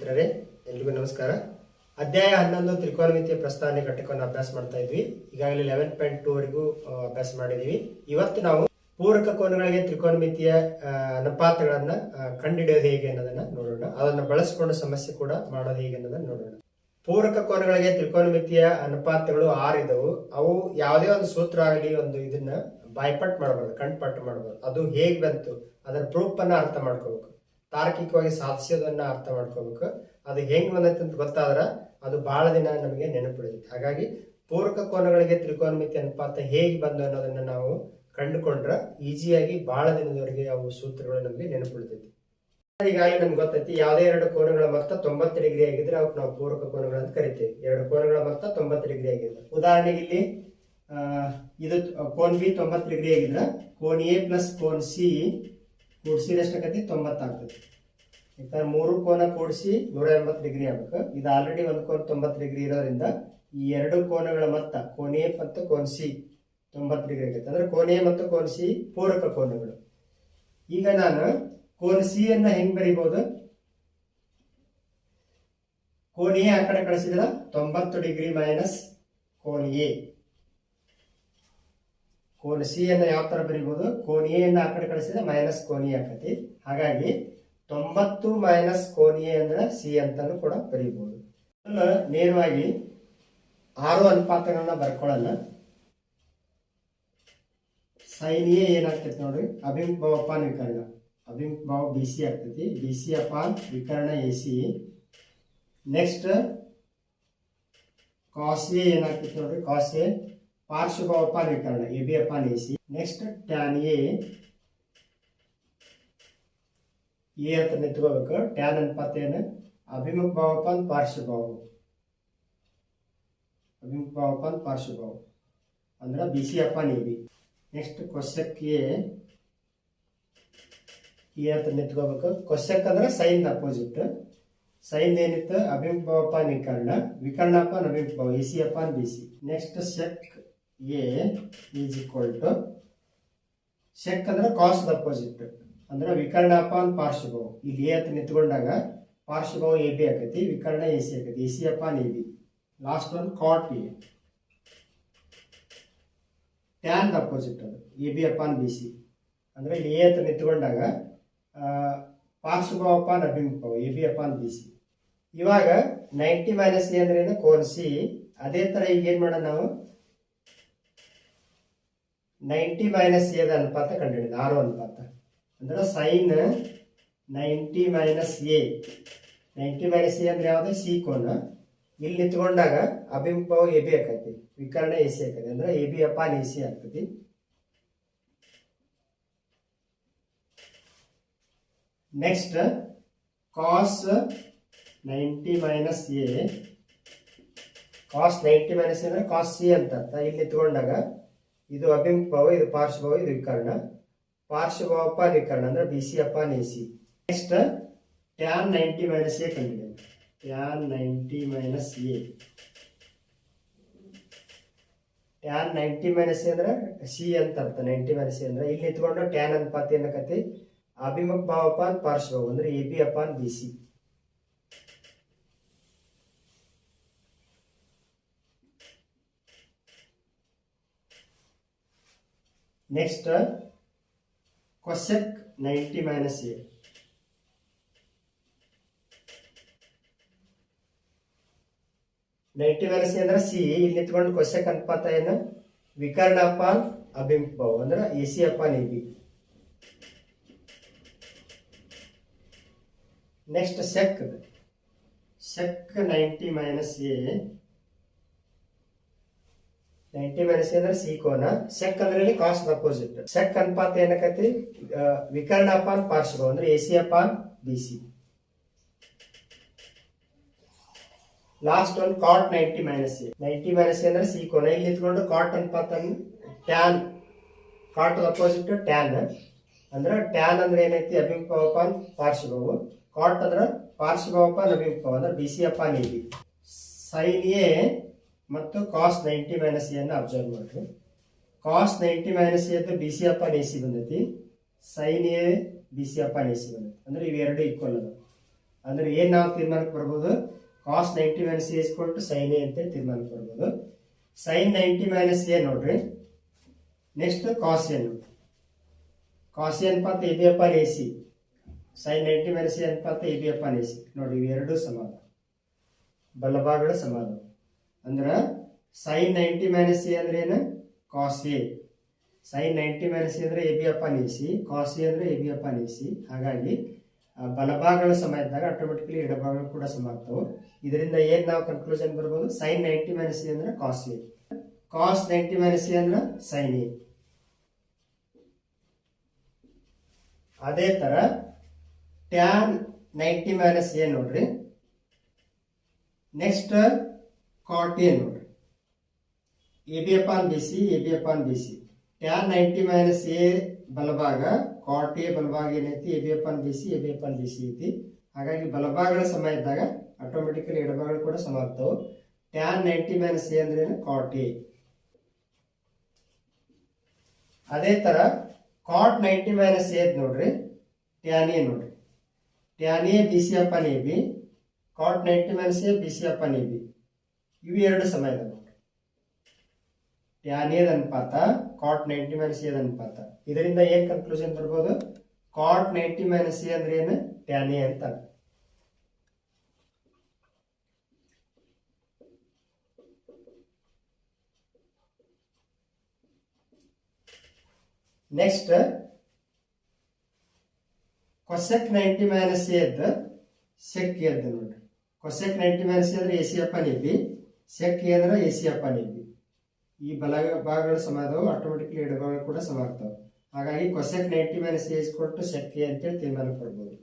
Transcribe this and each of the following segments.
ಮಿತ್ರರೇ, ಎಲ್ರಿಗೂ ನಮಸ್ಕಾರ. ಅಧ್ಯಾಯ 11 ತ್ರಿಕೋನಮಿತಿಯ ಪ್ರಸ್ತಾವನೆ ಘಟಕವನ್ನು ಅಭ್ಯಾಸ ಮಾಡ್ತಾ ಇದ್ವಿ. ಈಗಾಗಲೇ 11.2 ವರೆಗೂ ಅಭ್ಯಾಸ ಮಾಡಿದೀವಿ. ಇವತ್ತು ನಾವು ಪೂರಕ ಕೋನಗಳಿಗೆ ತ್ರಿಕೋನಮಿತಿಯ ಅನುಪಾತಗಳನ್ನ ಕಂಡುಹಿಡಿಯೋದು ಹೇಗೆ ಅನ್ನೋದನ್ನ ನೋಡೋಣ. ಅದನ್ನ ಬಳಸಿಕೊಂಡು ಸಮಸ್ಯೆ ಕೂಡ ಮಾಡೋದು ಹೇಗೆ ಅನ್ನೋದನ್ನ ನೋಡೋಣ. ಪೂರಕ ಕೋನಗಳಿಗೆ ತ್ರಿಕೋನಮಿತಿಯ ಅನುಪಾತಗಳು 6 ಇದ್ದವು. ಅವು ಯಾವುದೇ ಒಂದು ಸೂತ್ರ ಆಗಲಿ ಒಂದು ಇದನ್ನ ಬಾಯ್ಪಟ್ ಮಾಡಬಾರ್ದು, ಕಣ್ಪಟ್ಟು ಮಾಡಬಾರ್ದು. ಅದು ಹೇಗೆ ಬಂತು ಅದರ ಪ್ರೂಫ್ ಅನ್ನ ಅರ್ಥ ಮಾಡ್ಕೋಬೇಕು, ತಾರ್ಕಿಕವಾಗಿ ಸಾಧಿಸೋದನ್ನ ಅರ್ಥ ಮಾಡ್ಕೋಬೇಕು. ಅದು ಹೆಂಗ್ ಬಂದೈತೆ ಅಂತ ಗೊತ್ತಾದ್ರ ಅದು ಬಹಳ ದಿನ ನಮಗೆ ನೆನಪಿಡುತ್ತೆ. ಹಾಗಾಗಿ ಪೂರಕ ಕೋನಗಳಿಗೆ ತ್ರಿಕೋನಮಿತಿ ಅನುಪಾತ ಹೇಗೆ ಬಂದು ಅನ್ನೋದನ್ನ ನಾವು ಕಂಡುಕೊಂಡ್ರೆ ಈಸಿಯಾಗಿ ಬಹಳ ದಿನದವರೆಗೆ ಅವು ಸೂತ್ರಗಳು ನಮಗೆ ನೆನಪಿಡ್ತೈತಿ. ಈಗಾಗಲೇ ನಮ್ಗೆ ಗೊತ್ತೈತಿ, ಯಾವುದೇ ಎರಡು ಕೋನಗಳ ಮೊತ್ತ 90 ಡಿಗ್ರಿ ಆಗಿದ್ರೆ ಅವಕ್ಕೆ ನಾವು ಪೂರಕ ಕೋನಗಳು ಅಂತ ಕರಿತೇವೆ. ಎರಡು ಕೋನಗಳ ಮೊತ್ತ 90 ಡಿಗ್ರಿ ಆಗಿದ್ರೆ, ಉದಾಹರಣೆಗೆ ಇಲ್ಲಿ ಇದು ಕೋನ್ ಬಿ 90 ಡಿಗ್ರಿ ಆಗಿದ್ರೆ ಕೋನ್ ಎ ಪ್ಲಸ್ ಕೋನ್ ಸಿ ಕೂಡಿಸಿದಷ್ಟಾಗತಿ 90 ಆಗ್ತದೆ. ಯಾಕಂದ್ರೆ ಮೂರು ಕೋನ ಕೂಡಿಸಿ 180 ಡಿಗ್ರಿ ಆಗ್ಬೇಕು. ಇದು ಆಲ್ರೆಡಿ ಒಂದು ಕೋನ್ 90 ಡಿಗ್ರಿ ಇರೋದ್ರಿಂದ ಈ ಎರಡು ಕೋನಗಳ ಮೊತ್ತ ಕೋನ್ ಎ ಮತ್ತು ಕೋನ್ ಸಿ 90 ಡಿಗ್ರಿ ಆಗುತ್ತೆ. ಅಂದ್ರೆ ಕೋನ್ ಎ ಮತ್ತು ಕೋನ್ ಸಿ ಪೂರಕ ಕೋನಗಳು. ಈಗ ನಾನು ಕೋನ್ ಸಿ ಅನ್ನ ಹೆಂಗ್ ಬರೀಬಹುದು? ಕೋನ್ ಎ ಆ ಕಡೆ ಕಳಿಸಿದ್ರ 90 degree minus cone A. Cone C ಅನ್ನ ಯಾವ ತರ ಬರೀಬಹುದು? ಕೋನ್ ಎ ಅನ್ನ ಆ ಕಡೆ ಕಳಿಸಿದ್ರೆ ಮೈನಸ್ ಕೋನ್ ಎ ಆಕತಿ. ಹಾಗಾಗಿ 90 ಮೈನಸ್ ಕೋನ್ ಎ ಅಂದ್ರೆ ಸಿ ಅಂತಾನು ಕೂಡ ಬರೀಬಹುದು. ನೇರವಾಗಿ 6 ಅನುಪಾತಗಳನ್ನ ಬರ್ಕೊಳ್ಳೋಣ. ಸೈನ್ ಎ ಏನಾಗ್ತೈತಿ ನೋಡ್ರಿ, ಅಭಿಮುಖ ಭಾವ ಅಪಾನ್ ವಿಕರ್ಣ. ಅಭಿಮುಖ ಭಾವ ಬಿ ಸಿ ಆಗ್ತೈತಿ, ಬಿ ಸಿ ಅಪಾನ್ ವಿಕರ್ಣ A C. Next cos A ಏನಾಗ್ತೈತಿ ನೋಡ್ರಿ, ಕಾಸ್ ಎ ಪಾರ್ಶ್ವ ಭಾವ ಅಪಾನ್ ವಿಕರ್ಣ A B upon A C. Next tan A ಅಂತ ನಿಂತ್ಕೋಬೇಕು. ಟ್ಯಾನ್ ಅನುಪಾತ ಏನು? ಅಭಿಮುಖ ಭಾವ ಅಪಾನ್ ಪಾರ್ಶ್ವ ಭಾವ. ಅಭಿಮುಖ ಭಾವ ಅಪಾನ್ ಪಾರ್ಶ್ವ ಭಾವ ಅಂದ್ರೆ B C upon A B. Next cosec A ಅಂತ ನಿಂತ್ಕೋಬೇಕು. ಕೊಸೆಕ್ ಅಂದ್ರೆ ಸೈನ್ ಅಪೋಸಿಟ್. ಸೈನ್ ಏನಿತ್ತು? ಅಭಿಮುಖ ಭಾವ ಅಪಾನ್ ವಿಕರ್ಣ, ವಿಕರ್ಣ ಅಪಾನ್ ಅಭಿಮುಖ ಭಾವ A C upon B C. Next sec A is equal to, sec ಅಂದ್ರೆ ಕಾಸ್ ಅಪೋಸಿಟ್ ಅಂದ್ರೆ ವಿಕರ್ಣ ಅಪಾನ್ ಪಾರ್ಶ್ವ ಭಾವ. ಇಲ್ಲಿ ಎ ಅಂತ ನಿಂತ್ಕೊಂಡಾಗ ಪಾರ್ಶ್ವ ಭಾವ ಎ ಬಿ ಆಕತಿ, ವಿಕರ್ಣ ಎ ಸಿ ಆಕತಿ, A C upon A B. Last one cot A, tan opposite ಅದು A B upon B C. ಅಂದ್ರೆ ಇಲ್ಲಿ ಎ ಅಂತ ನಿಂತ್ಕೊಂಡಾಗ ಪಾರ್ಶ್ವ ಭಾವ ಅಪಾನ್ ಅಭಿಮುಖ ಭಾವ A B upon B C. ಇವಾಗ 90 ಮೈನಸ್ ಎ ಅಂದ್ರೆ ಕೋನ್ ಸಿ. ಅದೇ ತರ ಈಗ ಏನ್ ಮಾಡೋಣ ನಾವು? 90 ಮೈನಸ್ ಎದ ಅನುಪಾತ ಕಂಡುಹಿಡಿದ 6 ಅನುಪಾತ ಅಂದ್ರೆ sine 90 minus A. 90 minus A ಅಂದ್ರೆ ಯಾವ್ದು? ಸಿ ಕೋನ. ಇಲ್ಲಿ ನಿಂತ್ಕೊಂಡಾಗ ಅಭಿಮುಖ ಭಾವ ಎ ಬಿ ಆಕತಿ, ವಿಕರ್ಣ ಎ ಸಿ ಆಕತಿ, ಅಂದ್ರೆ A B upon A C ಆಗ್ತತಿ. Next cos 90 minus A, cos 90 minus A ಅಂದ್ರೆ ಕಾಸ್ ಸಿ ಅಂತ ಅರ್ಥ. ಇಲ್ಲಿ ನಿಂತ್ಕೊಂಡಾಗ ಇದು ಅಭಿಮುಖ ಭಾವ, ಇದು ಪಾರ್ಶ್ವ ಭಾವ, ಇದು ವಿಕರ್ಣ. ಪಾರ್ಶ್ವ ಭಾವ ಅಪಾನ್ ವಿಕರ್ಣ ಅಂದ್ರೆ B C upon A C. Next tan 90 minus A ಕಂಡುಹಿಡಿಯೋಣ. Tan 90 minus A, tan 90 minus A ಅಂದ್ರೆ ಸಿ ಅಂತ ಅರ್ಥ. 90 ಮೈನಸ್ ಎ ಅಂದ್ರೆ ಇಲ್ಲಿ ನಿಂತ್ಕೊಂಡು ಟ್ಯಾನ್ ಅನುಪಾತ ಏನಕತಿ? ಅಭಿಮುಖ ಭಾವ ಅಪಾನ್ ಪಾರ್ಶ್ವ ಭಾವ ಅಂದ್ರೆ A B upon B C. Next cosec 90 minus A. 90 minus A ಅಂದ್ರೆ ಸಿ. ಇಲ್ಲಿ ನಿಂತ್ಕೊಂಡು ಕೊಸೆಕ್ ಅನುಪಾತ ಏನು? ವಿಕರ್ಣ ಅಪಾನ್ ಅಭಿಮುಖ ಭಾವ ಅಂದ್ರೆ A C upon A B. Next sec 90 minus A. 90 minus A ಅಂದ್ರೆ ಸಿ ಕೋನ. ಸೆಕ್ ಅಂದ್ರೆ ಕಾಸ್ ಅಪೋಸಿಟ್. ಸೆಕ್ ಅನುಪಾತ ಏನಕತಿ? ವಿಕರ್ಣ ಅಪಾನ್ ಪಾರ್ಶ್ವ ಭಾವ ಅಂದ್ರೆ A C upon B C. Last one cot 90 minus A. 90 minus A ಅಂದ್ರೆ ಸಿ ಕೋನ. ಇಲ್ಲಿ ನಿಂತ್ಕೊಂಡು ಕಾಟ್ ಅನುಪಾತ ಟ್ಯಾನ್, ಕಾಟ್ ಅಪೋಸಿಟ್ ಟ್ಯಾನ್ ಅಂದ್ರೆ ಟ್ಯಾನ್ ಅಂದ್ರೆ ಏನೈತಿ? ಅಭಿಮುಖ ಭಾವ ಅಪಾನ್ ಪಾರ್ಶ್ವ ಭಾವ. ಕಾಟ್ ಅಂದ್ರೆ ಪಾರ್ಶ್ವ ಭಾವ ಅಪಾನ್ ಅಭಿಮುಖ ಭಾವ ಅಂದ್ರೆ B C upon A B. Sine A ಮತ್ತು ಕಾಸ್ 90 ಮೈನಸ್ ಎ ಅನ್ನು ಅಬ್ಸರ್ವ್ ಮಾಡ್ರಿ. Cos 90 minus A B C upon A C ಬಂದೈತಿ, sine A B C upon A C ಬಂದೈತಿ. ಅಂದ್ರೆ ಇವೆರಡು ಈಕ್ವಲ್ ಅದ. ಅಂದ್ರೆ ಏನ್ ನಾವು ತೀರ್ಮಾನಕ್ಕೆ ಬರ್ಬೋದು, cos 90 minus A is equal to sine A ಅಂತೇಳಿ ತೀರ್ಮಾನಕ್ಕೆ ಬರ್ಬೋದು. ಸೈನ್ 90 ಮೈನಸ್ ಎ ನೋಡ್ರಿ. ನೆಕ್ಸ್ಟ್ ಕಾಸ್ ಎ ನೋಡ್ರಿ. ಕಾಸ್ ಎ ಅನುಪಾತ A B upon A C, sine 90 minus A ಅನುಪಾತ A B upon A C. ನೋಡ್ರಿ ಇವೆರಡು ಸಮಾನ, ಬಲಭಾಗಗಳ ಸಮಾನ. ಅಂದ್ರ ಸೈನ್ 90 ಮೈನಸ್ ಎ ಅಂದ್ರೆ ಏನು, cos A. Sine 90 minus A ಅಂದ್ರೆ A B upon A C, cos A ಅಂದ್ರೆ A B upon A C. ಹಾಗಾಗಿ ಬಲಭಾಗಗಳ ಸಮ ಇದ್ದಾಗ ಆಟೋಮೆಟಿಕಲಿ ಎಡಭಾಗಗಳು ಕೂಡ ಸಮ ಆಗ್ತವೆ. ಇದರಿಂದ ಏನ್ ನಾವು ಕನ್ಕ್ಲೂಷನ್ ಬರ್ಬೋದು, ಸೈನ್ 90 ಮೈನಸ್ ಎ ಅಂದ್ರೆ cos A, cos 90 minus A ಅಂದ್ರೆ ಸೈನ್ ಎ. ಅದೇ ತರ ಟ್ಯಾನ್ 90 ಮೈನಸ್ ಎ ನೋಡ್ರಿ. ನೆಕ್ಸ್ಟ್ ಕಾಟ್ ಎ ನೋಡ್ರಿ. A B upon B C, A B upon B C. Tan 90 minus A ಬಲಭಾಗ, ಕಾಟ್ ಎ ಬಲಭಾಗ ಏನೈತಿ, A B upon B C, A B upon B C ಐತಿ. ಹಾಗಾಗಿ ಬಲಭಾಗಗಳ ಸಮ ಇದ್ದಾಗ ಆಟೋಮೆಟಿಕಲಿ ಎಡಭಾಗಗಳು ಕೂಡ ಸಮ ಆಗ್ತಾವೆ. ಟ್ಯಾನ್ 90 ಮೈನಸ್ ಎ ಅಂದ್ರೆ ಕಾಟ್ ಎ. ಅದೇ ತರ ಕಾಟ್ 90 ಮೈನಸ್ ಎ ನೋಡ್ರಿ. ಟ್ಯಾನ್ ಎ ನೋಡ್ರಿ. Tan A B C upon A B, cot 90 minus A B C upon A B. ಇವು ಎರಡು ಸಮ ಇದೆ. ಟ್ಯಾನ್ ಎ ಅನುಪಾತ ಕಾಟ್ 90 ಮೈನಸ್ ಎ ಅನುಪಾತ. ಇದರಿಂದ ಏನ್ ಕನ್ಕ್ಲೂಷನ್ ಬರ್ಬೋದು, ಕಾಟ್ 90 ಮೈನಸ್ ಎ ಅಂದ್ರೆ ಏನು, ಟ್ಯಾನ್ ಎ ಅಂತ. Next cosec 90 minus A sec A ನೋಡ್ರಿ. ಕೊಸೆಕ್ 90 ಮೈನಸ್ ಎ ಅಂದ್ರೆ A C upon A B, sec A ಅಂದ್ರೆ A C upon A B. ಈ ಬಲಭಾಗಗಳು ಸಮ ಆದವು, ಆಟೋಮೆಟಿಕ್ಲಿ ಎಡಭಾಗಗಳು ಕೂಡ ಸಮ ಆಗ್ತಾವೆ. ಹಾಗಾಗಿ cosec 90 minus A is equal to sec A ಅಂತೇಳಿ ತೀರ್ಮಾನ ಕೊಡ್ಬೋದು.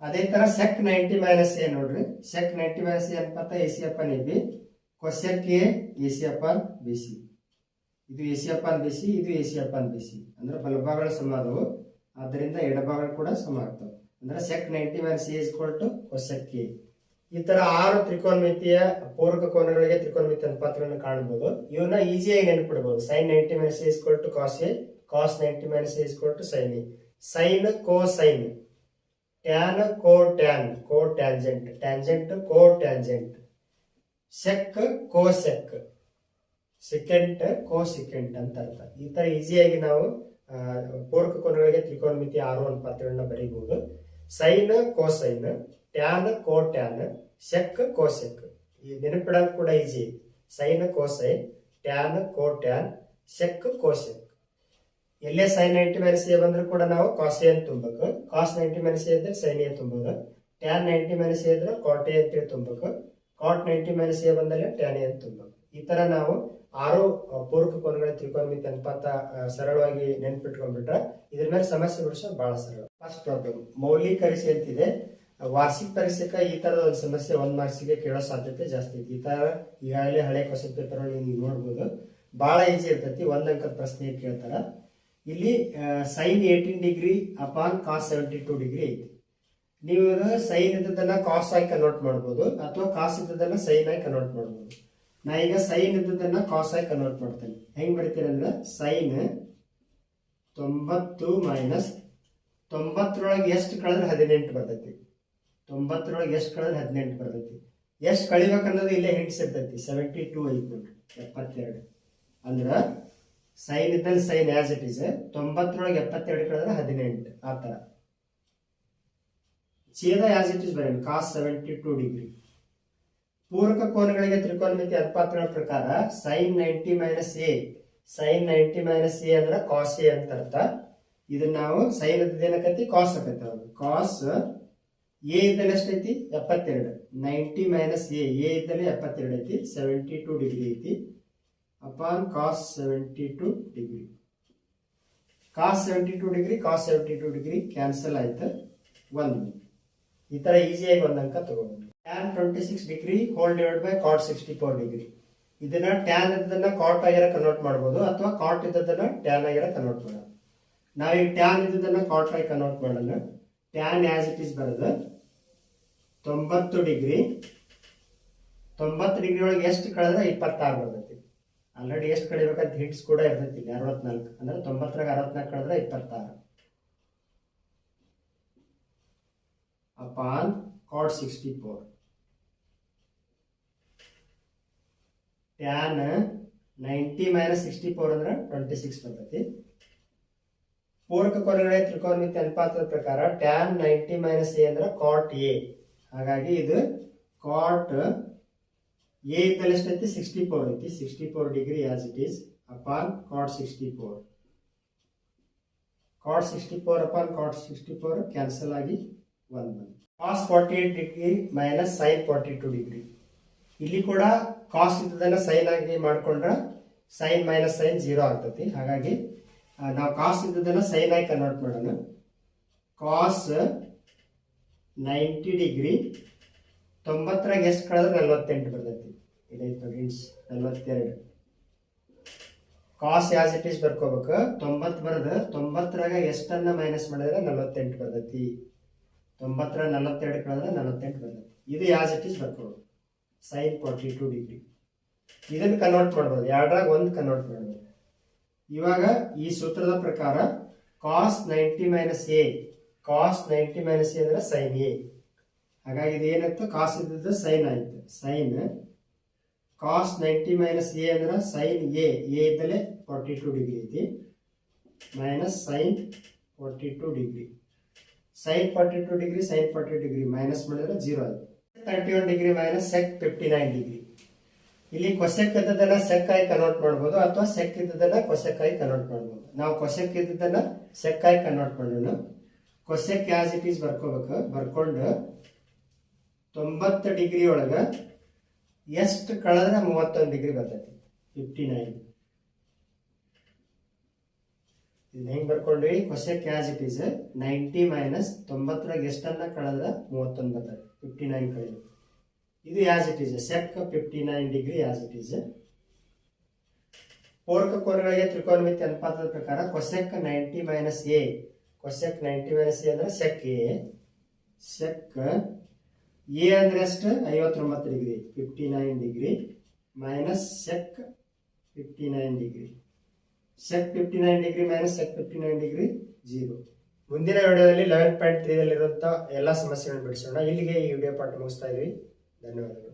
ಅದೇ ತರ ಸೆಕ್ 90 ಮೈನಸ್ ಎ ನೋಡ್ರಿ. ಸೆಕ್ 90 ಮೈನಸ್ ಎ ಅನುಪಾತ A C upon A B, cosec A A C upon B C. ಇದು A C upon B C, ಇದು A C upon B C. ಅಂದ್ರೆ ಬಲಭಾಗಗಳು ಸಮ ಆದವು, ಆದ್ದರಿಂದ ಎಡಭಾಗಗಳು ಕೂಡ ಸಮ ಆಗ್ತವೆ. ಅಂದ್ರೆ sec 90 minus A is equal to cosec A. ಈ ತರ 6 ತ್ರಿಕೋನಮಿತಿಯ ಪೂರಕ ಕೋನಗಳಿಗೆ ತ್ರಿಕೋನಮಿತಿ ಅನುಪಾತಗಳನ್ನು ಕಾಣಬಹುದು. ಇವನ್ನ ಈಸಿಯಾಗಿ ನೆನಪಿಡಬಹುದು. Sine 90 minus A is equal to cos A, cos 90 minus A is equal to sine A. Sine co sine, tan co tan, co tangent, tangent co tangent. Sec co sec, secant co secant ಅಂತ ಅರ್ಥ. ಈ ತರ ಈಸಿಯಾಗಿ ನಾವು ಪೂರಕ ಕೋನಗಳಿಗೆ ತ್ರಿಕೋನಮಿತಿ 6 ಅನುಪಾತಗಳನ್ನ ಬರೀಬಹುದು. Sign cosine, tan co tan, sec cosec. ಈ ನೆನಪಿಡೋದು ಕೂಡ easy. Sign cosine, tan co tan, sec cosec. ಎಲ್ಲೇ ಸೈನ್ 90 ಮೈನಸ್ ಎ ಬಂದ್ರೆ ಕೂಡ ನಾವು ಕಾಸ್ ಎ ಅಂತ ತುಂಬಬೇಕು. ಕಾಸ್ 90 ಮೈನಸ್ ಎ ಇದ್ರೆ ಸೈನ್ ಎ ತುಂಬಬೇಕು. ಟ್ಯಾನ್ 90 ಮೈನಸ್ ಎ ಇದ್ರೆ ಕಾಟ್ ಎ ಅಂತೇಳಿ ತುಂಬಬೇಕು. ಕಾಟ್ 90 ಮೈನಸ್ ಎ ಬಂದಲ್ಲಿ ಟ್ಯಾನ್ ಎ ಅಂತ ತುಂಬಬೇಕು. ಈ ತರ ನಾವು 6 ಪೂರಕ ಕೋನಗಳ ತ್ರಿಕೋನಮಿತಿ ಅನುಪಾತ ಸರಳವಾಗಿ ನೆನ್ಪಿಟ್ಕೊಂಡ್ಬಿಟ್ರೆ ಇದ್ರ ಮೇಲೆ ಸಮಸ್ಯೆ ಬಿಡಿಸೋದು ಬಹಳ ಸರಳ. ಫಸ್ಟ್ ಪ್ರಾಬ್ಲಮ್ ಮೌಲ್ಯೀಕರಿಸಿ ಅಂತಿದೆ. ವಾರ್ಷಿಕ ಪರೀಕ್ಷೆಗೆ ಈ ತರದ ಒಂದು ಸಮಸ್ಯೆ 1 ಮಾರ್ಕ್ಸಿಗೆ ಕೇಳೋ ಸಾಧ್ಯತೆ ಜಾಸ್ತಿ ಐತಿ. ಈ ತರ ಈಗಾಗಲೇ ಹಳೆ ಕ್ವಶನ್ ಪೇಪರ್ ಒಳಗೆ ನೀವು ನೋಡ್ಬೋದು. ಬಹಳ ಈಸಿ ಇರ್ತೈತಿ. 1 ಅಂಕದ ಪ್ರಶ್ನೆ ಕೇಳ್ತಾರ. ಇಲ್ಲಿ sign 18 degree upon cos 72 degree ಐತಿ. ನೀವು ಸೈನ್ ಇದ್ದದನ್ನ ಕಾಸ್ ಆಗಿ ಕನ್ವರ್ಟ್ ಮಾಡ್ಬೋದು, ಅಥವಾ ಕಾಸ್ ಇದ್ದದನ್ನ ಸೈನ್ ಆಗಿ ಕನ್ವರ್ಟ್ ಮಾಡ್ಬೋದು. ನಾ ಈಗ ಸೈನ್ ಇದ್ದದನ್ನ ಕಾಸ್ ಆಗಿ ಕನ್ವರ್ಟ್ ಮಾಡ್ತೇನೆ. ಹೆಂಗ್ ಬರ್ತೀನಿ ಅಂದ್ರೆ ಸೈನ್ 90 ಮೈನಸ್ 90 ಎಷ್ಟು ಕಳೆದ್ರೆ 18 ಬರ್ತೈತಿ. 90 ಎಷ್ಟು ಕಳೆದ್ರೆ 18 ಬರ್ತೈತಿ. ಎಷ್ಟು ಕಳಿಬೇಕನ್ನೋದು ಇಲ್ಲೇ ಹಿಂಟ್ಸ್ ಇರ್ತೈತಿ. 72 ಐತಿ, 72. ಅಂದ್ರ ಸೈನ್ ಇದ್ದಲ್ಲಿ ಸೈನ್ ಆಸ್ ಇಟ್ ಇಸ್ 90 72 ಕಳೆದ್ರೆ 18. ಆ ತರ ಛೇದ ಆಸ್ ಇಟ್ ಇಸ್ ಬರೆಯೋಣ, ಕಾಸ್ 72 ಡಿಗ್ರಿ. ಪೂರಕ ಕೋನಗಳಿಗೆ ತ್ರಿಕೋನಮಿತಿ ಅನುಪಾತಗಳ ಪ್ರಕಾರ sine 90 minus A, sine 90 minus A ಅಂದ್ರೆ ಕಾಸ್ ಎ ಅಂತ ಅರ್ಥ. ಇದನ್ನ ನಾವು ಸೈನ್ ಏನಕೈತಿ, ಕಾಸ್ ಆಕೈತಿ. ಕಾಸ್ ಎ ಇದ್ದಲ್ಲಿ ಎಷ್ಟೈತಿ, 72. 90 ಮೈನಸ್ ಎ, ಎ ಇದ್ದಲ್ಲಿ 72 ಐತಿ, 72 ಡಿಗ್ರಿ ಐತಿ upon cos 72 degree. Cos 72 degree, cos 72 degree cancel ಆಯ್ತು. 1. ಈ ತರ ಈಸಿಯಾಗಿ 1 ಅಂಕ ತಗೋಬಹುದು. Tan 26 degree whole divide by cot 64 degree. ಇದನ್ನ ಟ್ಯಾನ್ ಇದ್ದದನ್ನ ಕಾಟ್ ಆಗಿರ ಕನ್ವರ್ಟ್ ಮಾಡಬಹುದು, ಅಥವಾ ಕಾಟ್ ಇದ್ದದನ್ನ ಟ್ಯಾನ್ ಆಗಿರ ಕನ್ವರ್ಟ್ ಮಾಡೋಣ. ನಾವೀಗ ಟ್ಯಾನ್ ಇದ್ದದನ್ನ ಕಾಟ್ ಆಗಿ ಕನ್ವರ್ಟ್ ಮಾಡೋಣ. ಟ್ಯಾನ್ ಆಸ್ ಇಟ್ ಇಸ್ ಬರೋದು 90 ಡಿಗ್ರಿ. 90 ಡಿಗ್ರಿ ಒಳಗೆ ಎಷ್ಟು ಕಳೆದ್ರೆ 26 ಬರ್ತೈತಿ. ಆಲ್ರೆಡಿ ಎಷ್ಟು ಕಳಿಬೇಕಂತ ಹಿಂಟ್ಸ್ ಕೂಡ ಇರ್ತೈತಿ. 64 ಅಂದ್ರೆ 90 64 ಕಳೆದ್ರೆ 26 ಅಪಾನ್ ಕಾಟ್ 64. ಟ್ಯಾನ್ 90 ಮೈನಸ್ 64 ಅಂದ್ರೆ 26 ಬರ್ತೈತಿ. ಪೂರಕ ಕೋನಗಳ ತ್ರಿಕೋನಮಿತಿ ಅನುಪಾತದ ಪ್ರಕಾರ ಟ್ಯಾನ್ 90 ಮೈನಸ್ ಎ ಅಂದ್ರೆ ಕಾಟ್ ಎ. ಹಾಗಾಗಿ ಇದು ಕಾಟ್ ಎ ಇದ್ದಲ್ಲಿ ಎಷ್ಟೈತಿ 64 ಐತಿ. 64 degree as it is upon cot 64. Cot 64 upon cot 64 cancel ಆಗಿ 1 ಬಂತು. Cos 48 degree minus sine 42 degree. ಇಲ್ಲಿ ಕೂಡ ಕಾಸ್ ಇದ್ದದನ್ನ ಸೈನ್ ಆಗಿ ಮಾಡ್ಕೊಂಡ್ರೆ ಸೈನ್ ಮೈನಸ್ ಸೈನ್ 0 ಆಗ್ತತಿ. ಹಾಗಾಗಿ ನಾವು ಕಾಸ್ ಇದ್ದದನ್ನ ಸೈನ್ ಆಗಿ ಕನ್ವರ್ಟ್ ಮಾಡೋಣ. ಕಾಸ್ 90 ಡಿಗ್ರಿ 90ರಾಗ ಎಷ್ಟು ಕಳೆದ್ರೆ 48 ಬರ್ತೈತಿ. ಇದೈತೆ ನೋಡಿ 42. ಕಾಸ್ ಆಸ್ ಇಟ್ ಈಸ್ ಬರ್ಕೋಬೇಕು. 90 ಬರೆದು 90ರಾಗ ಎಷ್ಟನ್ನ ಮೈನಸ್ ಮಾಡಿದ್ರೆ 48 ಬರ್ತೈತಿ. 90ರ 42 ಕಳೆದ್ರೆ 48 ಬರ್ತೈತಿ. ಇದು ಆಸ್ ಇಟ್ ಈಸ್ ಬರ್ಕೋಬೇಕು. ಸೈನ್ 42 ಡಿಗ್ರಿ ಇದನ್ನು ಕನ್ವರ್ಟ್ ಮಾಡ್ಬೋದು. ಎರಡರಾಗ ಒಂದು ಕನ್ವರ್ಟ್ ಮಾಡ್ಬೋದು. ಇವಾಗ ಈ ಸೂತ್ರದ ಪ್ರಕಾರ cos 90 minus A, cos 90 minus A ಅಂದ್ರೆ ಸೈನ್ ಎ. ಹಾಗಾಗಿ ಇದು ಏನಾಯ್ತು, ಕಾಸ್ ಇದ್ದದ್ದು ಸೈನ್ ಆಯ್ತು. ಸೈನ್ ಕಾಸ್ 90 ಮೈನಸ್ ಎ ಅಂದ್ರೆ ಸೈನ್ ಎ ಇದ್ದಲ್ಲೇ 42 ಡಿಗ್ರಿ ಐತಿ minus sine 42 degree. Sine 42 degree sine 42 degree minus ಮಾಡಿದ್ರೆ 0 ಆಯ್ತು. 31 ಡಿಗ್ರಿ ಮೈನಸ್ ಸೆಕ್ 59 ಡಿಗ್ರಿ. ಇಲ್ಲಿ ಕೊಸೆಕ್ ಇದ್ದದನ್ನ ಸೆಕ್ ಆಗಿ ಕನ್ವರ್ಟ್ ಮಾಡ್ಬೋದು ಅಥವಾ ಸೆಕ್ ಇದ್ದದನ್ನ ಕೊಸೆಕ್ ಆಗಿ ಕನ್ವರ್ಟ್ ಮಾಡ್ಬೋದು. ನಾವು ಕೊಸೆಕ್ ಇದ್ದದನ್ನ ಸೆಕ್ ಆಗಿ ಕನ್ವರ್ಟ್ ಮಾಡೋಣ. ಕೊಸೆಕ್ ಆಸ್ ಇಟ್ ಈಸ್ ಬರ್ಕೋಬೇಕು. ಬರ್ಕೊಂಡು 90 ಡಿಗ್ರಿ ಒಳಗ ಎಷ್ಟು ಕಳೆದ್ರೆ 31 ಡಿಗ್ರಿ ಬರ್ತೈತಿ 59. ಇದು ಹೆಂಗ್ ಬರ್ಕೊಂಡ್ವಿ, cosec as it is 90 minus 90ರಾಗ ಎಷ್ಟನ್ನ ಕಳೆದ್ರೆ 31 ಬರ್ತೈತಿ 59 ಕಳೆದು. ಇದು as it is sec 59 degree as it is. ಪೂರಕ ಕೋನಗಳಿಗೆ ತ್ರಿಕೋನಮಿತಿ ಅನುಪಾತದ ಪ್ರಕಾರ cosec 90 minus A, cosec 90 minus A ಅಂದ್ರೆ ಸೆಕ್ ಎ. ಸೆಕ್ ಎ ಅಂದ್ರೆ ಎಷ್ಟು 59 degree 59 degree minus sec 59 degree. Sec 59 degree minus sec 59 degree 0. ಮುಂದಿನ ವಿಡಿಯೋದಲ್ಲಿ 11.3 ದಲ್ಲಿರುವಂತಹ ಎಲ್ಲಾ ಸಮಸ್ಯೆಗಳನ್ನು ಬಿಡಿಸೋಣ. ಇಲ್ಲಿಗೆ ಈ ವಿಡಿಯೋ ಪಾಠ ಮುಗಿಸ್ತಾ ಇದೀವಿ. ಧನ್ಯವಾದಗಳು.